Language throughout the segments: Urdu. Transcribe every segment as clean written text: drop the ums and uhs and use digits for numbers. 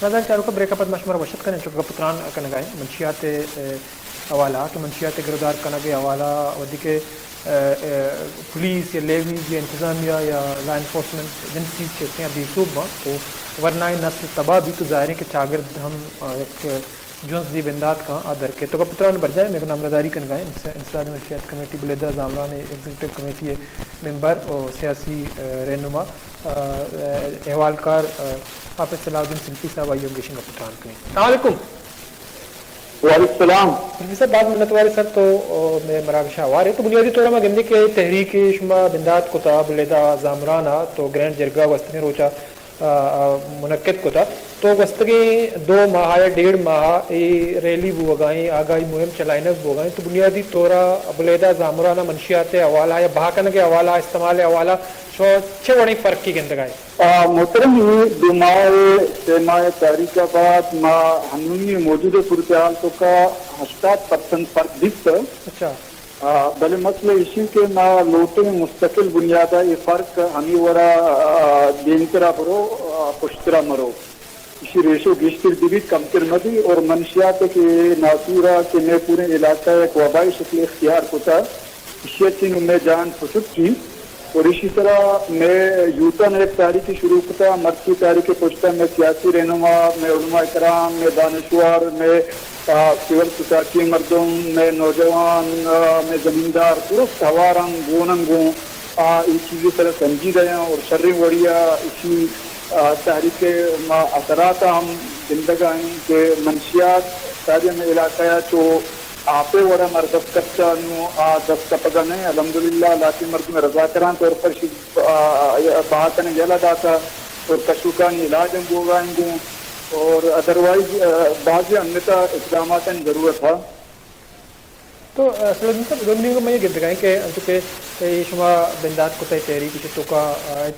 نظر چاروں کا بریک اپ مشمر وشد کرنے چکا پتران کنگائے منشیات حوالہ کہ منشیات گردار کنگے حوالہ ودی کے پولیس یا لیویز یا انتظامیہ یا لا انفورسمنٹ ایجنسیز کہتے ہیں ابھی صوبہ تو ورنہ نسل تباہ بھی تو ظاہر ہے کہ چاگرد ہم ایک جونس دی بندات کا آدر کے تو کا پتران بڑھ جائے میرے نام رضاری کنگائے انسداد منشیات کمیٹی بلیدہ زامران ایگزیکٹو کمیٹی ممبر اور سیاسی رہنما احوالکار حافظ صلاح الدین سلفی صاحب آئیے گیشن کا پتران کریں. السلام علیکم. وعلیکم السلام. سلفی صاحب بعد منت والے سر تو میں مراکش آوار ہے تو بنیادی طور میں گندے کے تحریک شما بندات کتا بلیدہ زامرانہ تو گرینڈ جرگا وسطنے روچا منعقد کتا تو وسطگی 2 ماہ یا 1.5 ماہ ریلی بوگائیں آگاہی مہم چلائنک بوگائیں تو بنیادی طورہ بلیدہ زامرانہ منشیات حوالہ یا بہاکن کے حوالہ استعمال حوالہ شو چھ بڑی فرق کی گندگائیں. محترم یہ 2 ماہ 3 ماہ تاریخ کا بعد ہمیں موجودہ صورتحال تو کا 80% فرق دکھتا. اچھا بلے مسئلہ اسی کے لوٹے مستقل بنیادہ یہ فرق ہمیں ورا دینترا برو پشترا مرو اسی ریشو گشتر دیویت کم کر مدی اور منشیات کے ناصورہ کے میں پورے علاقہ ایک وبائی شکل اختیار ہوتا اسی چنگ میں جان پشت کی اور اسی طرح میں یوتن ایک تاریخی شروع کرتا مرد کی تاریخی پوچھتا میں سیاسی رہنما میں علماء کرام میں دانشور میں سول سوسائٹی مردم میں نوجوان میں زمیندار درست ہوارنگ گوننگوں یہ چیزیں طرح سمجھی گئے ہیں اور شرری وڑیا اسی تحریک اثرات ہم زندگائیں کہ منشیات تعلیم علاقہ تو آپ وڑا مردف کرتا نو دست پگنے الحمدللہ لاتی مرد میں رضا کران طور پر بہاتن جلا داتا اور کشوکانی علاج ہم بوگائیں گوں اور ادروائز بعض انیتا اقدامات ضرورت تھا. تو سلیم صاحب دونوں کو میں یہ گندگائیں کہ چونکہ شما بندات کو تحریک تو کا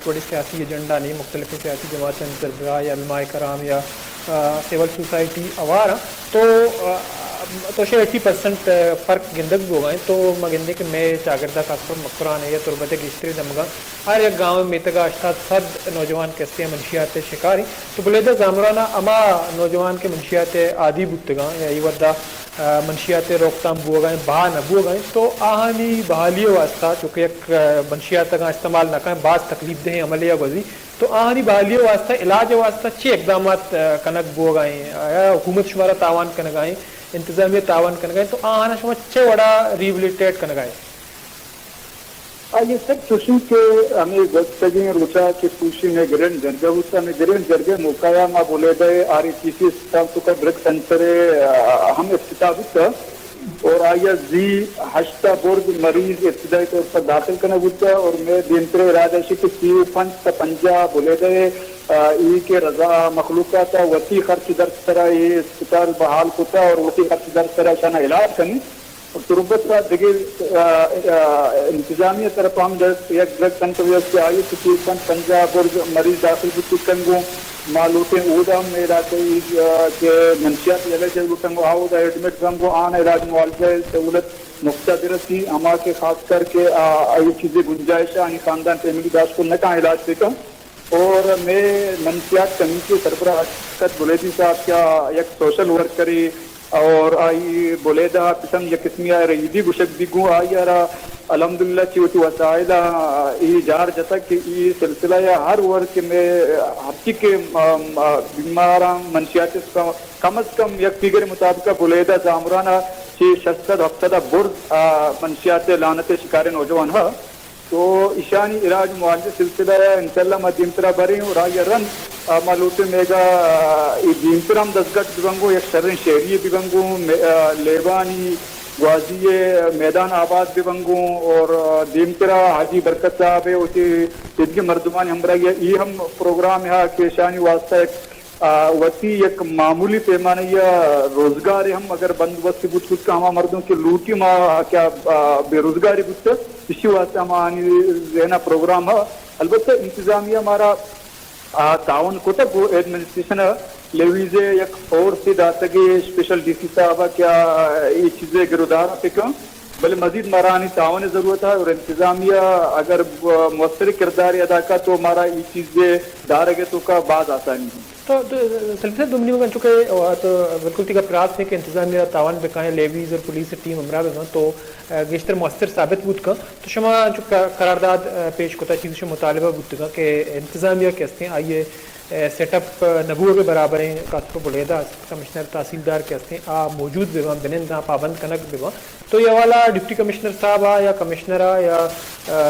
تھوڑی سیاسی ایجنڈا نہیں مختلف سیاسی جماعتیں سربراہ یا علماء کرام یا سول سوسائٹی اوار تو شاید 80% فرق گندگ ہو گئے تو میں گندے کہ میں چاگردہ خاص پر مقران ہے یا تربت گشتری دمگا ہر ایک گاؤں میں تگا 80% نوجوان کہتے ہیں منشیات شکاری تو بلیدہ زامرانہ اما نوجوان کے منشیات عادی بودتگاں یا یہ وردہ منشیات روکتام بو گئے بہا نہ بو گئے تو آہانی بحالی واسطہ چونکہ ایک منشیات کا استعمال نہ کریں بعض تکلیف دہیں عملیہ گزی تو آہانی بحالی واسطہ علاج واسطہ 6 اقدامات کنک بو گئے یا حکومت شمارہ تاوان کنگائیں انتظامیہ تاوان کنگائیں تو آہانا شما 6 وڑا ریبلیٹیٹ کنگائیں. یہ سب خوشی کے ہمیں گفتگی روچا کہ خوشی میں گرین جرگہ ہوتا میں گرین جرگہ موقعہ ما بولے گئے R E T C staff کا ڈرگ سینٹر ہم افتتاح ہوتا اور آیا زی 8 برگ مریض ابتدائی طور پر داخل کرنا ہوتا اور میں دینترے ارادہ شکی 50 بولے گئے ای کے رضا مخلوقات وسیع خرچ در طرح یہ اسپتال بحال ہوتا اور وسیع خرچ در طرح شانہ علاج کرنی اور تربت کا دیگر انتظامیہ طرف ہم ایک ڈرگ سینٹر سے آئی 50 برگ مریض داخل ہوتی کنگوں معلومیں اودا میں علاقے کے منشیات علاج کنگو آؤدا ایڈمٹ کنگو آن علاج معالجہ سہولت نقطہ درستی اما کے خاص کر کے یہ چیزیں گنجائش آنی خاندان فیملی داش کو نہ علاج پہ کم اور میں منشیات کمیٹی سربراہ بلیدی صاحب کیا ایک سوشل ورک کری اور آئی بولیدہ قسم یا قسمی رئیدی گشک دیگو آئی الحمدللہ چیوٹی وسائلہ ای جار جتا کہ ای سلسلہ یا ہر ورک میں ہفتی کے بیماران منشیات کم از کم یک فیگر مطابقہ بولیدہ زامرانہ 670 برد منشیات لعنت شکار نوجوان ہے تو ایشانی علاج معالجہ سلسلہ ہے انشاءاللہ میں دینترہ بری ہوں رائی رن معلومات میگا دینترہ ہم دستگٹ بگنگو ایک شرن شہری بگنگو لیبانی غازی میدان آباد بگنگو اور دینترہ حاجی برکت صاحب ہے اسی سدگی مردمان ہمراہ یہ ہم پروگرام ہے کہ شانی واسطہ ایک وسیع ایک معمولی پیمانے یا روزگار ہم اگر بندوبست بودھ کچھ کا ہما مردوں کے لوٹی ما کیا بے روزگاری بودھ اسی واسطہ ہمانی ذہنہ پروگرام ہے. البتہ انتظامیہ ہمارا تعاون کو تک وہ ایڈمنسٹریشن لیویزے یک اور سے داتگی اسپیشل ڈی سی صاحبہ کیا یہ چیزیں گرودار پہ کیوں بلے مزید مارانی تعاون ضرورت ہے اور انتظامیہ اگر مؤثر کردار ادا کا تو ہمارا یہ چیزیں دارگے تو کا بعض آسانی ہے. تو سلفیت دومنی میں چونکہ تو بالکل تک اپراد تھے کہ انتظامیہ تعاون بکائیں لیویز اور پولیس ٹیم ہمراہ بکا تو گیشتر مؤثر ثابت بود کا تو شما جو قرارداد پیش کتا چیز شما مطالبہ بود کا کہ انتظامیہ کہتے ہیں آئیے سیٹ اپ نبوہ کے برابر ہیں کاتب بلیدہ کمشنر تحصیلدار کہتے ہیں موجود بیوان بنندہ پابند کنک بیوان تو یہ والا ڈپٹی کمشنر صاحب یا کمشنر یا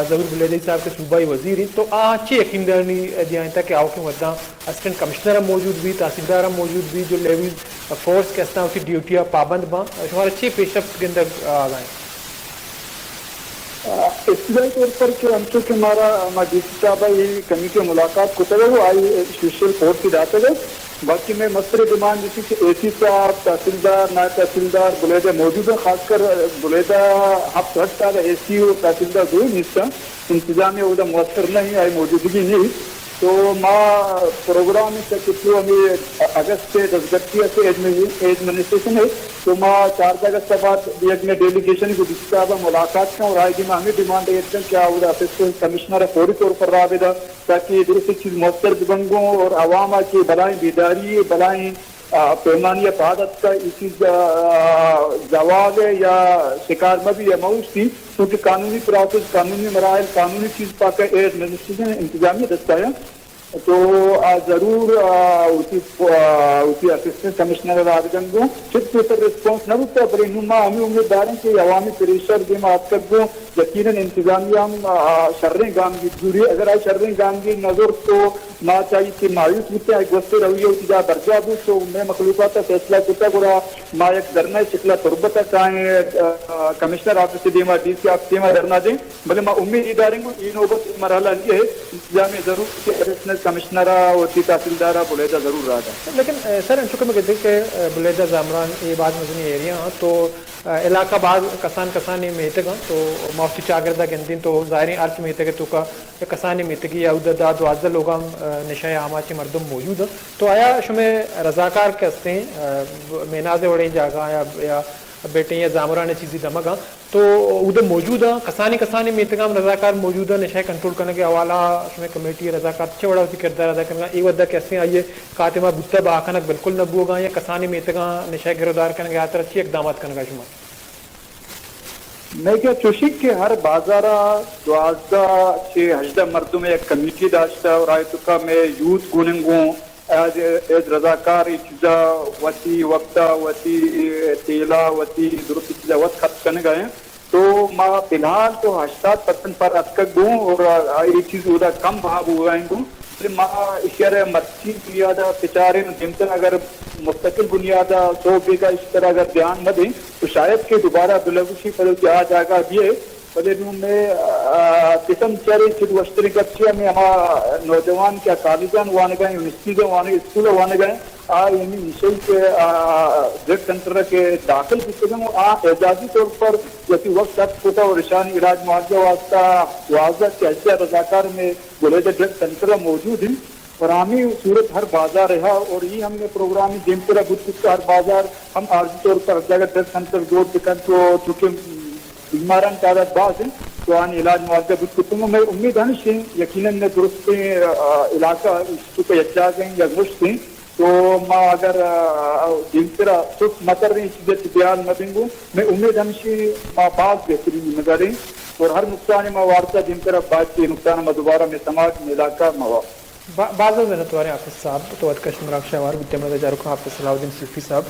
ظہور بلیدی صاحب کے صوبائی وزیر ہیں تو چی یقین دارنی دیائیں تھا کہ آؤ کے مدہ اسسٹنٹ کمشنر موجود بھی تحصیلدار موجود بھی جو لیویز فورس کہتے ہیں اسی ڈیوٹیاں پابند باں شمار اچھی پیش رفت کے اندر آگائیں ابتدائی طور پر کہ ہم چونکہ ہمارا ڈی سی صاحبہ یہ کمیٹی ملاقات کو وہ آئی اسپیشل کورٹ کی جاتے گئے باقی میں مستر ڈیمانڈ جیسی کہ اے سی صاحب تحصیلدار نائب تحصیلدار بلیدہ موجود ہے خاص کر بلیدہ ہفت ہٹ کا اے سی اور تحصیلدار دو نسا انتظامیہ وہ مؤثر نہیں آئی موجودگی نہیں تو ماں پروگرام سے کتنے ہمیں اگست سے 10 گھنٹے سے ایڈمنسٹریشن ہے تو ماں 4 اگست کے بعد میں ڈیلیگیشن کو ڈی سی صاحبہ ملاقات کا اور آئے گی میں ہمیں ڈیمانڈ ہے کیا وہ اسسٹنٹ کمشنر فوری طور پر رابطہ تاکہ درست چیز مؤثر بنگوں اور عوام کی بلائیں بیداری بلائیں پیمانی عادت کا اس چیز زوال یا شکار میں بھی اموش تھی کیونکہ قانونی پروسیس قانونی مراحل قانونی چیز پا کر ایڈمنسٹریشن انتظامیہ دستہ ہے تو ضرور اسی اسسٹنٹ کمشنر راجگنج کو خود کے اوپر رسپانس نہ ہوتا بڑے نما ہمیں امیدوار ہیں کہ عوامی پریشر دیم آپ تک کو یقیناً انتظامیہ ہم شرریں گام کی ضروری اگر آئی شرریں گام کی نظر تو نہ چاہیے کہ مایوس ہوتے ہیں گوشت رویہ ہوتی جا برجا بھی تو میں مخلوقات فیصلہ کتا گرا ما ایک درنا شکلہ تربت چاہیں کمشنر آفس سے دیما ڈی سی آفس دیما درنا دیں بلے ما امید اداریں گو یہ نوبت مرحلہ یہ ہے انتظامیہ ضرور کہ ایڈیشنل کمشنرہ ہوتی تحصیلدارہ بلیدہ ضرور رہا تھا لیکن سر ان چکے میں کہتے ہیں کہ بلیدہ زامران یہ بعض مدنی ایریا تو علاقہ بعض کسانی میتے گا تو موستی چاگردہ گندین تو ظاہرین ارچ میتے گا تو کا کسانی میتے گی یا ادھا دوازدہ لوگاں نشای آماچی مردم موجود ہیں تو آیا شمیں رضاکار کہتے ہیں مینازے وڑیں جاگا یا بیٹے یا زامران چیزی دمگا تو ادھر موجود ہیں کسانی میتے گا رضاکار موجود ہیں نشای کنٹرول کرنے کے حوالہ شمیں کمیٹی رضاکار اچھے وڑا ہوتی کردار ادا کرنے گا ایک ودہ کہتے ہیں آئیے کاتمہ بودتا باکنک بالکل نبو گا یا کسانی میتے گا نشای گرودار کرنے گا آتر اچھی اقدامات کرنے گا شمار میں کیا چوشک کے ہر بازارہ 12-18 مردم ایک کمیٹی داشتا اور آئے تو کا میں یوتھ گوننگوں ایز رضاکار چیزا وطی وقتا وطی تیلا وطی درست چیزا وقت خط کرنے گئے ہیں تو ما فی الحال تو 80% پر اتکک دوں اور یہ چیز ادھا کم بھاب ہوا ہیں دوں ما اشارہ مرچی بنیادہ پچارے جمتن اگر مستقل بنیادہ 100 بیگا اس طرح اگر دھیان نہ دیں تو شاید کہ دوبارہ بلغوشی پر آ جائے گا بھی ہے بلے نوں میں قسم چرے چد وشتری کچیا میں ہمارا نوجوان کیا کالجان وانے گئے یونیورسٹی کے وانے اسکول وانے گئے یعنی نشئی کے بلڈ سینٹر کے داخل کتے ہیں اعزازی طور پر جیسی وقت سب ہوتا اور رشانی علاج معاوضہ واسطہ واضح کے ایسے رضاکار میں بلیدہ بلڈ سینٹر موجود ہیں اور ہمیں صورت ہر بازار رہا اور یہ ہم نے پروگرامی دیم پر بدھ کچھ ہر بازار ہم عارضی طور پر جگہ بلڈ سینٹر جوڑ دکھن تو چونکہ بیماران تعداد بعض ہیں تو آنے علاج معاوضہ بدھ کچھ میں امید ہے یقیناً میں درست علاقہ اس کو اجاز ہیں یا گوشت ہیں تو ما اگر جن طرح سخت مطر رہی چیزیں بیان نہ دیں گو میں امید ہمشی ما بعض بہترین نظریں اور ہر نقصان ما وارثہ جن طرح بات کی نقصان ما دوبارہ میں سماج میں علاقہ موا بعض میں نتوارے حافظ صاحب تو ادکش مراق شاہوار بتمرد جارکو حافظ صلاح الدین صوفی صاحب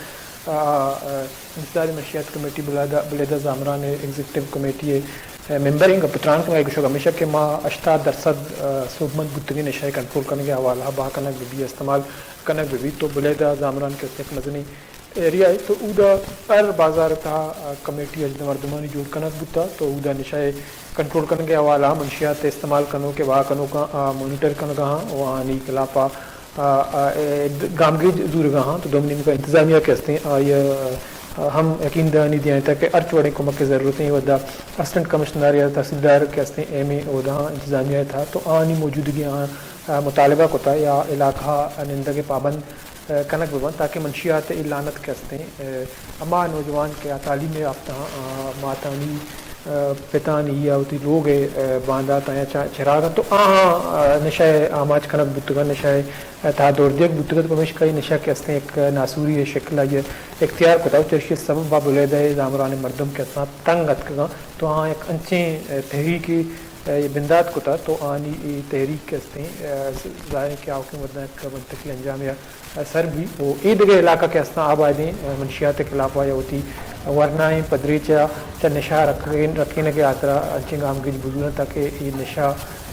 انتظاری منشیات کمیٹی بلیدہ زامران ایگزیکٹیو کمیٹی ممبر ہیں پتران کا ایک شوق ہمیشہ کہ ماں 80% صوبمند گتگی نشائی کنٹرول کرنے کے حوالہ با کنک بھی استعمال کنک بھی تو بلیدہ زامران کے ایک مدنی ایریا ہے تو اودا ہر بازار تا کمیٹی اجد مردمانی جوڑ کنک بتا تو اودا نشائی کنٹرول کرنے کے حوالہ منشیات استعمال کنوں کے وہاں کنوں کا مونیٹر کنگا ہاں وہاں نی کلاپا گامگی دور گاہاں تو دومنی کا انتظامیہ کہتے ہیں ہم یقین دہانی دیا تھا کہ ارچ وڑے کمک کی ضرورتیں ودا اسسٹنٹ کمشنر یا تحصیلدار کہتے ہیں ایم اے وہاں انتظامیہ تھا تو آنی موجودگی مطالبہ کو تھا یا علاقہ نندگ پابند کنک ببن تاکہ منشیات اعلانت کہتے ہیں اما نوجوان کے تعلیم یافتہ ماتانی پتانی یا ہوتی لوگ باندھا تا چراغ تو نشائے آماج کنک بتگا نشائے تا دور دیکھ بتگت پمیش کئی نشا کے استے ایک ناسوری شکل یہ اختیار کتا چرشی سبب با بلیدہ زامران مردم کے اسنا تنگ اتکا تو ایک انچیں تحریکی یہ بندات کتا تو آنی تحریک کے استے ظاہر کہ آوکی مردہ ایک منتقل انجام یا سر بھی وہ دیگر علاقہ کے اسنا آبادیں منشیات کے علاقہ یا ہوتی ورنائیں پدری چا نشا رکھنے کے آترا انچنگ آمگیج بزرگاں تاکہ یہ نشا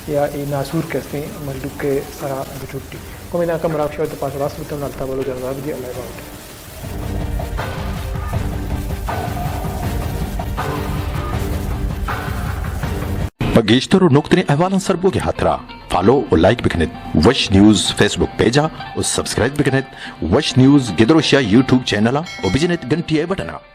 یا یہ ناسور کے استے مجلوب کے سرا بچوٹی کو میں ناکہ مراقب شوئے تو پاس راست بتا ہوں نالتا بلو جنزاب جی اللہ باؤٹ بگیشتر و نقطنی احوالان سربو کے ہاترا فالو و لائک بکنید وش نیوز فیس بک پیجا و سبسکرائب بکنید وش نیوز گدروشیا یوٹیوب چینلا و بجنید گنٹی بٹنا